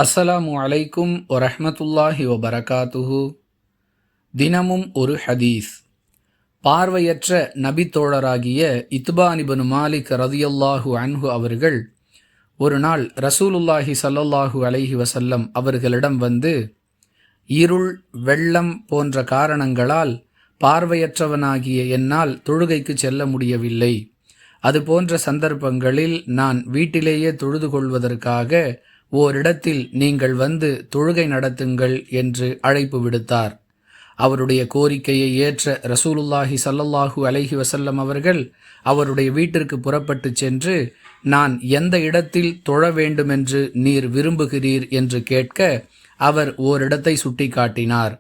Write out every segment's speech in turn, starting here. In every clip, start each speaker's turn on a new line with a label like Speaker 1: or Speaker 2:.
Speaker 1: அஸ்ஸலாமு அலைக்கும் வரஹ்மத்துல்லாஹி வபரகாத்துஹு. தினமும் ஒரு ஹதீஸ். பார்வையற்ற நபித்தோழராகிய இத்பான் இப்னு மாலிக் ரதியல்லாஹு அன்ஹு அவர்கள் ஒரு நாள் ரசூலுல்லாஹி ஸல்லல்லாஹு அலைஹி வஸல்லம் அவர்களிடம் வந்து, இருள், வெள்ளம் போன்ற காரணங்களால் பார்வையற்றவனாகிய என்னால் தொழுகைக்கு செல்ல முடியவில்லை. அதுபோன்ற சந்தர்ப்பங்களில் நான் வீட்டிலேயே தொழுது கொள்வதற்காக ஓரிடத்தில் நீங்கள் வந்து தொழுகை நடத்துங்கள் என்று அழைப்பு விடுத்தார். அவருடைய கோரிக்கையை ஏற்ற ரசூலுல்லாஹி ஸல்லல்லாஹு அலைஹி வஸல்லம் அவர்கள் அவருடைய வீட்டிற்கு புறப்பட்டு சென்று, நான் எந்த இடத்தில் தொழ வேண்டுமென்று நீர் விரும்புகிறீர் என்று கேட்க அவர் ஓரிடத்தை சுட்டி காட்டினார்.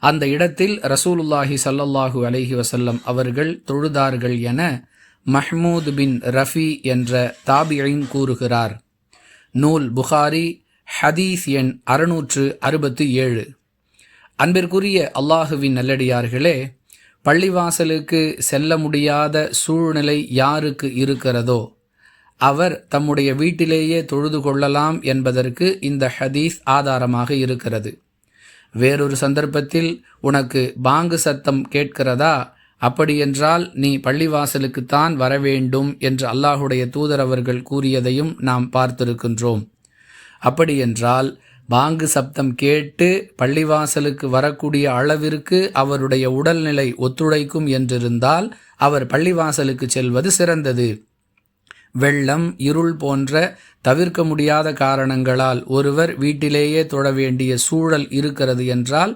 Speaker 1: அந்த இடத்தில் ரசூலுல்லாஹி ஸல்லல்லாஹு அலைஹி வஸல்லம் அவர்கள் தொழுதார்கள் என மஹ்மூத் பின் ரஃபி என்ற தாபிஈன் கூறுகிறார். நூல் புகாரி, ஹதீஸ் எண் 667. அன்பிற்குரிய அல்லாஹுவின் நல்லடியார்களே, பள்ளிவாசலுக்கு செல்ல முடியாத சூழ்நிலை யாருக்கு இருக்கிறதோ அவர் தம்முடைய வீட்டிலேயே தொழுது கொள்ளலாம் என்பதற்கு இந்த ஹதீஸ் ஆதாரமாக இருக்கிறது. வேறொரு சந்தர்ப்பத்தில் உனக்கு பாங்கு சத்தம் கேட்கிறதா, அப்படியென்றால் நீ பள்ளிவாசலுக்குத்தான் வரவேண்டும் என்று அல்லாஹுடைய தூதர் அவர்கள் கூறியதையும் நாம் பார்த்திருக்கின்றோம். அப்படியென்றால் பாங்கு சப்தம் கேட்டு பள்ளிவாசலுக்கு வரக்கூடிய அளவிற்கு அவருடைய உடல்நிலை ஒத்துழைக்கும் என்றிருந்தால் அவர் பள்ளிவாசலுக்கு செல்வது சிறந்தது. வெள்ளம், இருள் போன்ற தவிர்க்க முடியாத காரணங்களால் ஒருவர் வீட்டிலேயே தொழ வேண்டிய சூழல் இருக்கிறது என்றால்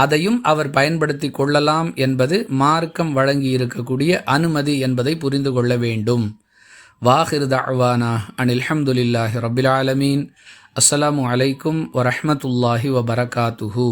Speaker 1: அதையும் அவர் பயன்படுத்தி கொள்ளலாம் என்பது மார்க்கம் வழங்கி இருக்கக்கூடிய அனுமதி என்பதை புரிந்து கொள்ள வேண்டும். வாஹிர் தஅவானா அனில் ஹம்துலில்லாஹி ரப்பில் ஆலமீன். அஸ்ஸலாமு அலைக்கும் வரஹ்மத்துல்லாஹி வபரகாத்துஹு.